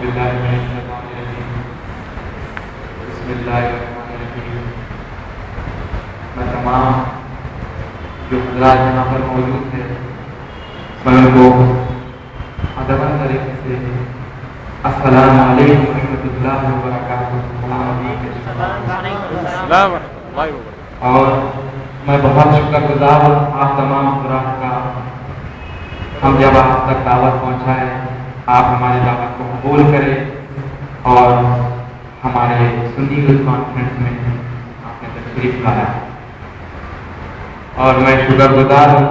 باللہ من الشیطان الرجیم بسم اللہ الرحمن الرحیم۔ میں تمام جو حضرات یہاں پر موجود تھے میں ان کو ادب طریقے سے السلام علیکم ورحمۃ اللہ وبرکاتہ اور میں بہت شکر گزار ہوں آپ تمام حضرات کا۔ ہم جب آپ تک دعوت پہنچائیں آپ ہماری دعوت کو قبول کریں اور ہمارے سنی یوتھ کانفرنس میں آپ نے تشریف لایا اور میں شکر گزار ہوں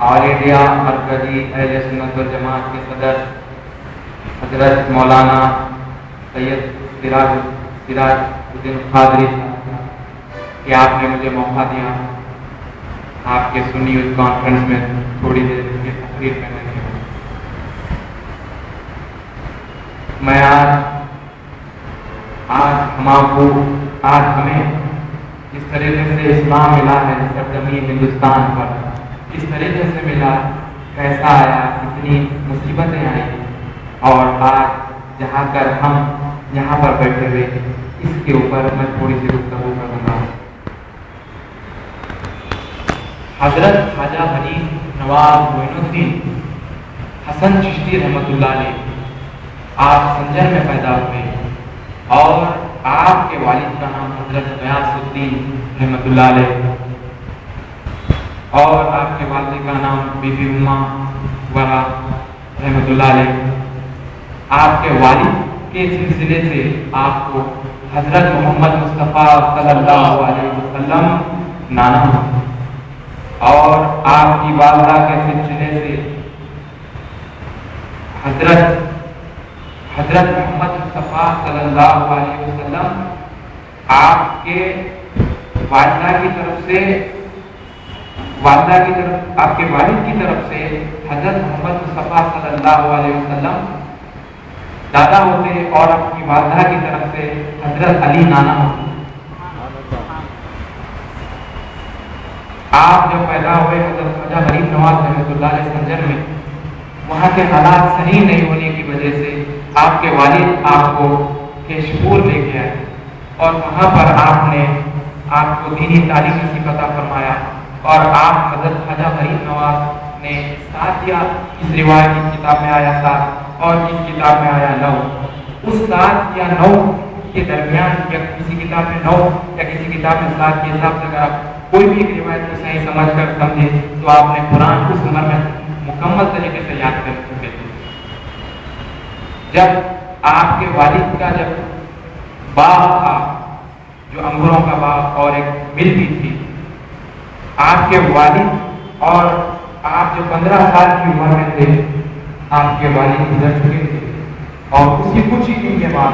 آل انڈیا مرکزی اہل سنت والجماعت کے صدر حضرت مولانا سید سراج الدین قادری صاحب کہ آپ نے مجھے موقع دیا آپ کے سنی یوتھ کانفرنس میں تھوڑی دیر کی تقریر کرنے کے لیے۔ میں آج ہمیں جس طریقے سے اسلام ملا ہے سرزمین ہندوستان پر، کس طریقے سے ملا، کیسا آیا، کتنی مصیبتیں آئی، اور آج جہاں کر ہم یہاں پر بیٹھے ہوئے اس کے اوپر میں تھوڑی سی گفتگو کروں گا۔ حضرت خواجہ غریب نواز معین الدین حسن چشتی رحمۃ اللہ علیہ آپ سنجر میں پیدا ہوئے اور آپ کے والد کا نام حضرت غیاث الدین رحمۃ اللہ علیہ اور آپ کے والد کا نام بی بی اما ورا رحمۃ اللہ علیہ۔ آپ کے والد کے سلسلے سے آپ کو حضرت محمد مصطفیٰ صلی اللہ علیہ وسلم نانا اور آپ کی والدہ کے سلسلے سے حضرت محمد مصطفیٰ صلی اللہ علیہ وسلم آپ کے والدہ کی طرف آپ کے والد کی طرف سے حضرت محمد مصطفیٰ صلی اللہ علیہ وسلم دادا ہوتے اور آپ کی والدہ کی طرف سے حضرت علی نانا ہوتے۔ آپ جب پیدا ہوئے حضرت خواجہ غریب نواز رحمۃ اللہ علیہ سنجر میں، وہاں کے حالات صحیح نہیں ہونے کی وجہ سے آپ کے والد آپ کو کیشپور لے کے آئے اور وہاں پر آپ نے آپ کو دینی تعلیم نصیب عطا فرمایا اور آپ حضرت خواجہ غریب نواز نے ساتھ دیا۔ اس روایت کی کتاب میں آیا 7 اور اس کتاب میں آیا 9۔ اس 7 یا 9 کے درمیان یا کسی کتاب میں 9 یا کسی کتاب میں 7 کے حساب سے اگر آپ کوئی بھی روایت کو صحیح سمجھ کر سمجھے تو آپ نے قرآن اس عمر میں مکمل طریقے سے یاد کر چکے تھے۔ جب آپ کے والد کا جب باغ تھا جو انگوروں کا باغ اور ایک مل بھی تھی، آپ کے والد اور آپ جو 15 سال کی عمر میں تھے آپ کے والد گزر چکے تھے اور اس کی کچھ ہی دن کے بعد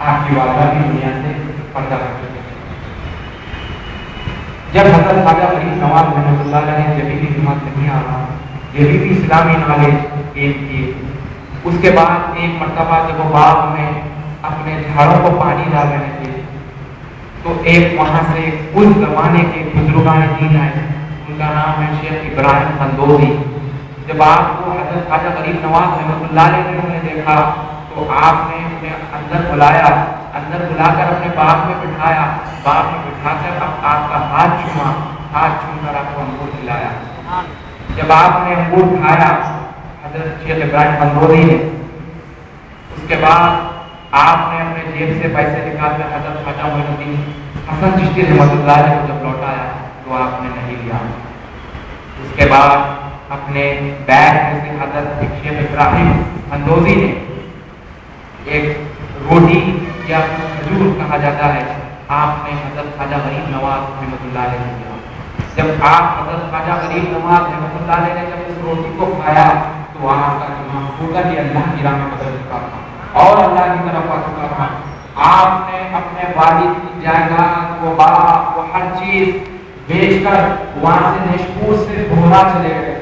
آپ کی والدہ بھی دنیا سے پردہ کر چکے تھے۔ جب حضرت خواجہ غریب نواز رحمۃ اللہ علیہ نے جدید حکومت نہیں آنا جدید اسلامی نالج گین کیے، اس کے بعد ایک مرتبہ جب وہ باغ میں اپنے جھاڑوں کو پانی ڈال رہے تھے تو ایک وہاں سے اس زمانے کے بزرگان دین آئے، ان کا نام ہے شیخ ابراہیم قندوزی۔ جب آپ کو حضرت خواجہ غریب نواز رحمۃ اللہ علیہ نے دیکھا تو آپ نے انہیں اندر بلایا، اندر بلا کر اپنے باغ میں بٹھایا، باغ میں بٹھا کر اب آپ کا ہاتھ چھوما، ہاتھ چھوم کر آپ کو انگور کھلایا۔ جب آپ نے انگور کھایا حضرت شیخ ابراہیم قندوزی نے، اس کے بعد آپ نے اپنے جیب سے پیسے نکال کر حضرت خواجہ معین الدین حسن چشتی رحمۃ اللہ علیہ کو جب لوٹایا تو آپ نے نہیں لیا۔ اس کے بعد اپنے بیگ میں سے حضرت شیخ ابراہیم قندوزی نے ایک روٹی یا کھجور کہا جاتا ہے، آپ نے حضرت خواجہ غریب نواز رحمۃ اللہ علیہ نے دیا۔ جب آپ حضرت خواجہ غریب نواز رحمۃ اللہ علیہ نے جب اس روٹی کو کھایا تو آپ کا دماغ ہوگا کہ اللہ کی راہ میں بدل چکا تھا اور اللہ کی طرف آ چکا تھا۔ آپ نے اپنے والد کی جائیداد، وہ باغ، وہ ہر چیز بیچ کر وہاں سے نشپور سے بہرا چلے گئے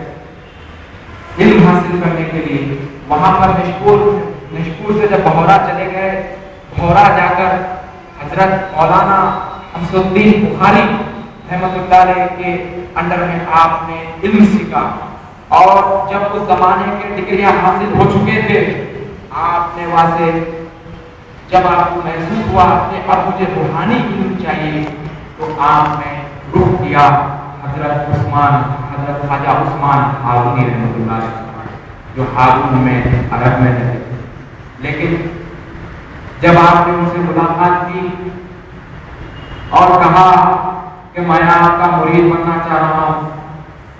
علم حاصل کرنے کے لیے۔ وہاں پر نشپور سے جب بہرا چلے گئے، بہرا جا کر حضرت مولانا شمس الدین بخاری رحمۃ اللہ علیہ کے انڈر میں آپ نے علم سیکھا اور جب اس زمانے کے ڈگریاں حاصل ہو چکے تھے آپ نے وہاں سے جب آپ کو محسوس ہوا کہ اب مجھے روحانی علم چاہیے تو آپ نے رخ کیا حضرت خواجہ عثمان ہارونی رحمۃ اللہ علیہ جو ہارون میں عرب میں رہتے تھے. لیکن جب آپ نے ان سے ملاقات کی اور کہا کہ میں آپ کا مرید بننا چاہ رہا ہوں,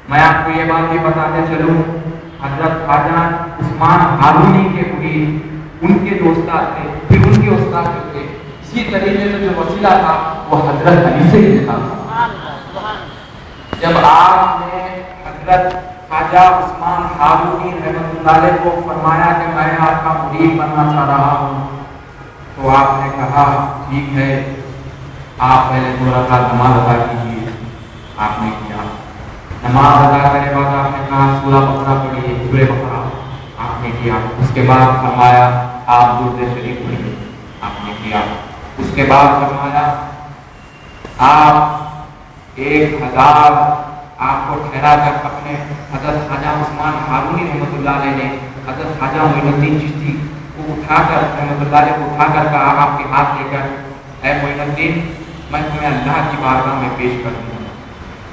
میں آپ کو یہ بات بھی بتاتے چلوں حضرت خواجہ عثمان ہارونی کے مرید ان کے جو استاد تھے, پھر ان کے استاد جو تھے, اسی طریقے سے جو وسیلہ تھا وہ حضرت علی سے ہی تھا. جب آپ نے حضرت خواجہ عثمان ہارونی رحمۃ اللہ علیہ کو فرمایا کہ میں آپ کا مرید بننا چاہ رہا ہوں, تو آپ نے کہا ٹھیک ہے, آپ پہلے 2 رکعت نماز ادا کیجیے. آپ نے کیا, نماز ادا کرنے کے بعد آپ نے کہا سورہ بقرہ پڑھیے, سورہ بقرہ آپ نے کیا. اس کے بعد فرمایا آپ درود شریف پڑھیے, آپ نے کیا. اس کے بعد فرمایا آپ 1000 آپ کو ٹھہرا کر اپنے حضرت خواجہ عثمان ہارونی رحمۃ اللہ علیہ نے حضرت خواجہ معین الدین چشتی کو اٹھا کر رحمۃ اللہ علیہ کو اٹھا کر کہا آپ کے ہاتھ لے کر, اے معین الدین میں تمہیں اللہ کی بارگاہ میں پیش کر دوں.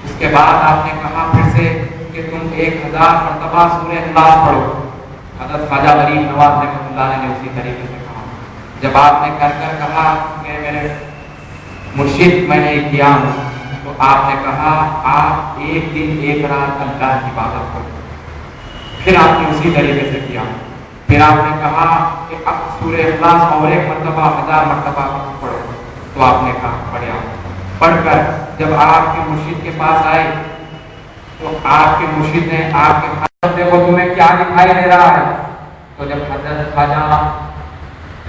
اس کے بعد آپ نے کہا پھر سے کہ تم 1000 مرتبہ سورہ اخلاص پڑھو. حضرت خواجہ غریب نواز رحمۃ اللہ علیہ نے اسی طریقے سے کہا. جب آپ نے کر کہا کہ میرے مرشد میں نے یہ کیا ہوں, تو آپ نے کہا آپ 1 دن 1 رات اللہ کی عبادت کرو. پھر آپ نے اسی طریقے سے کیا. پھر آپ نے کہا کہ اب سورہ اخلاص اور 1 مرتبہ 1000 مرتبہ پڑھو. تو آپ نے کہا پڑھا. پڑھ کر جب آپ کے مرشد کے پاس آئے تو آپ کے مرشد نے آپ کے ہاتھ دیکھو تمہیں کیا دکھائی دے رہا ہے. تو جب حضرت خواجہ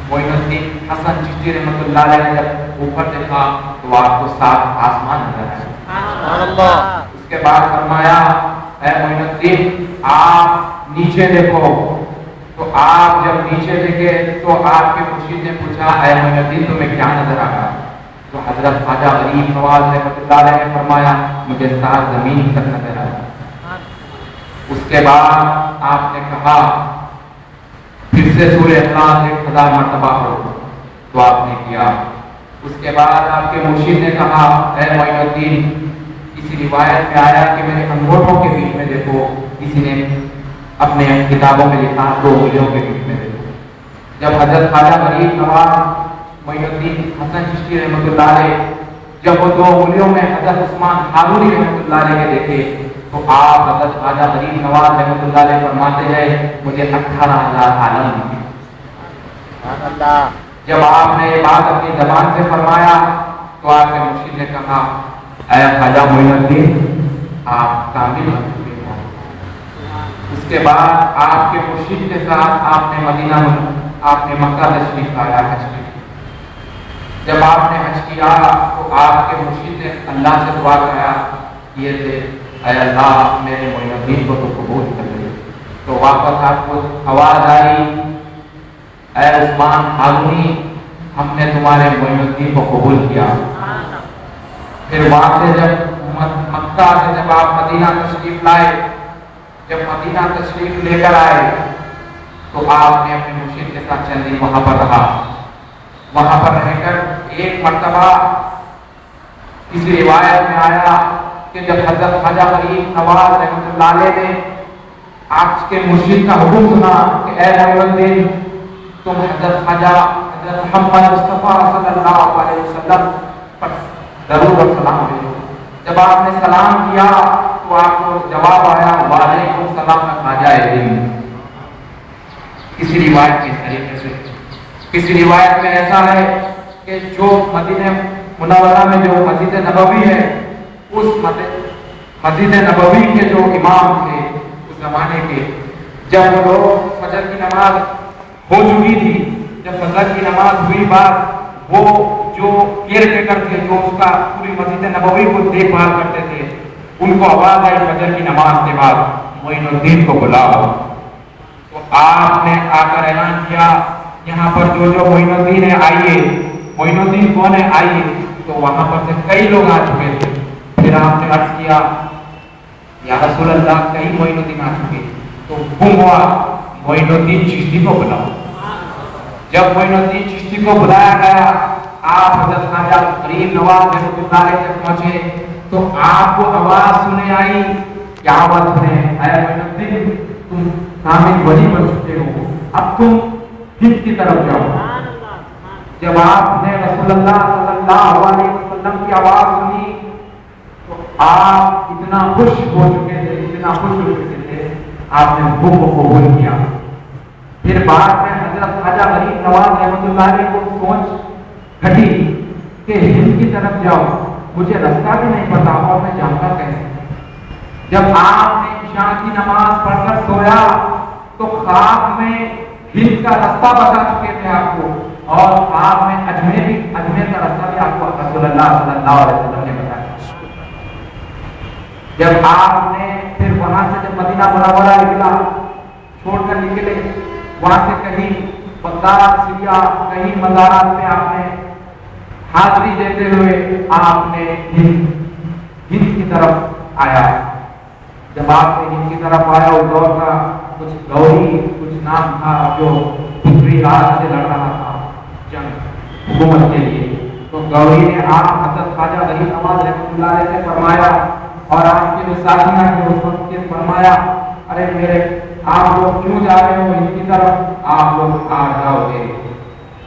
معین الدین حسن چشتی رحمۃ اللہ علیہ نے جب اوپر دیکھا تو آپ کو 7 آسمان نظر آئے. اس کے بعد فرمایا اے معین الدین آپ نیچے دیکھو. تو آپ جب نیچے دیکھے تو آپ کے مرشد نے پوچھا اے معین الدین تمہیں کیا نظر آ رہا ہے. تو حضرت خواجہ غریب نواز رحمۃ اللہ علیہ نے فرمایا مجھے 7 زمین تک نظر آیا. اس کے بعد آپ نے کہا پھر سے سورہ اخلاص 1000 مرتبہ پڑھو. تو آپ نے کیا. اس کے بعد آپ کے مرشد نے کہا اے معین الدین کسی روایت میں آیا کہ میرے انگوٹھوں کے بیچ میں دیکھو, کسی نے اپنے کتابوں میں لکھا 2 انگلیوں کے بیچ میں دیکھو. جب حضرت خواجہ غریب نواز معین الدین حسن چشتی رحمۃ اللہ علیہ جب وہ 2 انگلیوں میں حضرت عثمان ہارونی رحمۃ اللہ علیہ کے دیکھے تو آپ حضرت خواجہ غریب نواز رحمۃ اللہ علیہ فرماتے ہیں مجھے 18,000 عالم ملے. جب آپ نے یہ بات اپنی زبان سے فرمایا تو آپ کے مرشد نے کہا اے خواجہ معین الدین آپ کامل بن چکے ہیں. اس کے بعد آپ کے مرشد کے ساتھ آپ نے مکہ تشریف لایا, حج کی. جب آپ نے حج کیا تو آپ کے مرشد نے اللہ سے دعا کیا یہ تھے اے اللہ میرے معین الدین کو تو قبول کر لے. تو واپس آپ کو آواز آئی اے عثمان ہارونی ہم نے تمہارے معین الدین کو قبول کیا. پھر وہاں سے جب مکہ سے جب آپ مدینہ تشریف لائے, جب مدینہ تشریف لے کر آئے تو آپ نے اپنے مرشد کے ساتھ چند دن وہاں پر رہا. وہاں پر رہ کر ایک مرتبہ کسی روایت میں آیا کہ جب حضرت خواجہ غریب نواز رحمۃ اللہ علیہ نے آپ کے مرشد کا حکم سنا کہ اے معین الدین تم حضرت محمد مصطفیٰ صلی اللہ علیہ وسلم پر ضرور اور سلام بھیجو. جب آپ نے سلام کیا تو آپ کو جواب آیا وعلیکم السلام خواجہ دین. کسی روایت کے طریقے سے کسی روایت میں ایسا ہے کہ جو مدینہ منورہ میں جو مسجد نبوی ہے اس مسجد نبوی کے جو امام تھے اس زمانے کے, جب وہ لوگ فجر کی نماز ہو چکی تھی, جب فجر کی نماز ہوئی بعد وہ جو کیئر ٹیکر تھے جو اس کا پوری مسجد نبوی کو دیکھ بھال کرتے تھے ان کو آواز آئی فجر کی نماز کے بعد معین الدین کو بلاؤ. تو آپ نے آ کر اعلان کیا یہاں پر جو معین الدین ہے آئیے. معین الدین کون ہے آئیے. تو وہاں پر سے کئی لوگ آ چکے تھے. پھر آپ نے عرض کیا یا رسول اللہ کئی معین الدین آ چکے. تو حکم ہوا معین الدین چشتی کو بلاؤ. جب معین الدین چشتی کو بلایا گیا، آپ حضرت خواجہ غریب نواز رحمۃ اللہ علیہ تک پہنچے تو آپ کو آواز سنے آئی، کیا آواز سنے؟ اے معین الدین، تم کامل ولی بن چکے ہو، اب تم ہند کی طرف جاؤ۔ جب آپ نے رسول اللہ صلی اللہ علیہ وسلم کی آواز سنی تو آپ اتنا خوش ہو چکے تھے، اتنا خوش ہو چکے تھے، آپ نے حکم کو قبول کیا۔ پھر بعد میں حضرت خواجہ غریب نواز رحمۃ اللہ علیہ کو سوچ گھٹی کہ ہند کی طرف جاؤ، مجھے رستہ بھی نہیں پتا اور میں جاؤں گا کیسے۔ جب آپ نے عشاء کی نماز پڑھ کر سویا تو خواب میں ہند کا رستہ بتا چکے تھے آپ کو، اور خواب میں اجمیر کا رستہ بھی آپ کو رسول اللہ صلی اللہ علیہ وسلم نے بتایا۔ جب آپ نے پھر وہاں سے جب مدینہ منورہ نکلا، چھوڑ کر نکلے، وہاں سے کہیں بغداد، سیریا، کہیں مزارات میں آپ نے حاضری دیتے ہوئے آپ نے ہند کی طرف آیا۔ جب آپ نے ہند کی طرف آیا، اس دور کا کچھ گوری کچھ نام تھا جو پتری راج سے لڑ رہا تھا جنگ حکومت کے لیے، تو گوری نے آپ حضرت خواجہ غریب نواز رحمۃ اللہ علیہ سے فرمایا، اور آپ کے جو ساتھیاں تھے اس وقت کے فرمایا، ارے میرے آپ لوگ کیوں جا رہے ہو ہند کی طرف، آپ لوگ آ جاؤ گے۔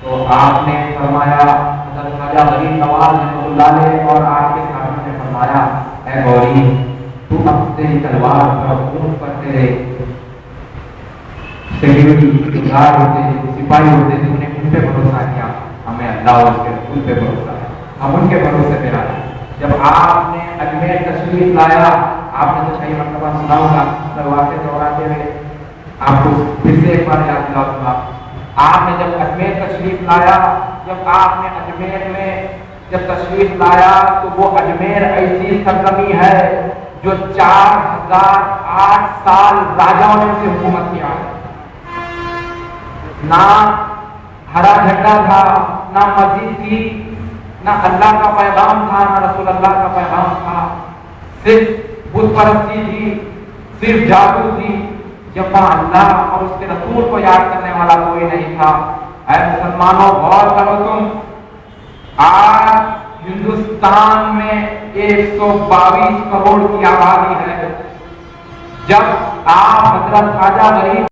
تو آپ نے فرمایا، حضرت خواجہ غریب نواز رحمۃ اللہ علیہ اور آپ کے ساتھیوں نے فرمایا، اے گوری، تو اپنی تلوار پر خون پر تیرے سیکورٹی گارڈ ہوتے ہیں، سپاہی ہوتے ہیں، انہیں ان پہ بھروسہ کیا، ہمیں اللہ اور اس کے رسول پہ بھروسہ ہے، ہم ان کے بھروسے پہ رہے۔ جب آپ نے اجمیر تشریف لایا، آپ نے تو کئی مرتبہ سنا ہوگا، دروازے دوڑاتے ہوئے آپ کو پھر سے ایک بار یاد دلاؤں گا۔ آپ نے جب اجمیر تشریف لایا، جب آپ نے اجمیر میں جب تشریف لایا تو وہ اجمیر ایسی سرزمین ہے جو 4008 سال راجاؤں نے اسے حکومت کیا ہے۔ نہ ہرا جھنڈا تھا، نہ مسجد تھی، نہ اللہ کا پیغام تھا، نہ رسول اللہ کا پیغام تھا، صرف بت پرستی تھی، صرف جادو تھی، جب وہاں اللہ اور اس کے رسول کو یاد کرنے والا کوئی نہیں تھا۔ اے مسلمانوں، غور کرو تم، آج ہندوستان میں 122 کروڑ کی آبادی ہے، جب آپ حضرت خواجہ غریب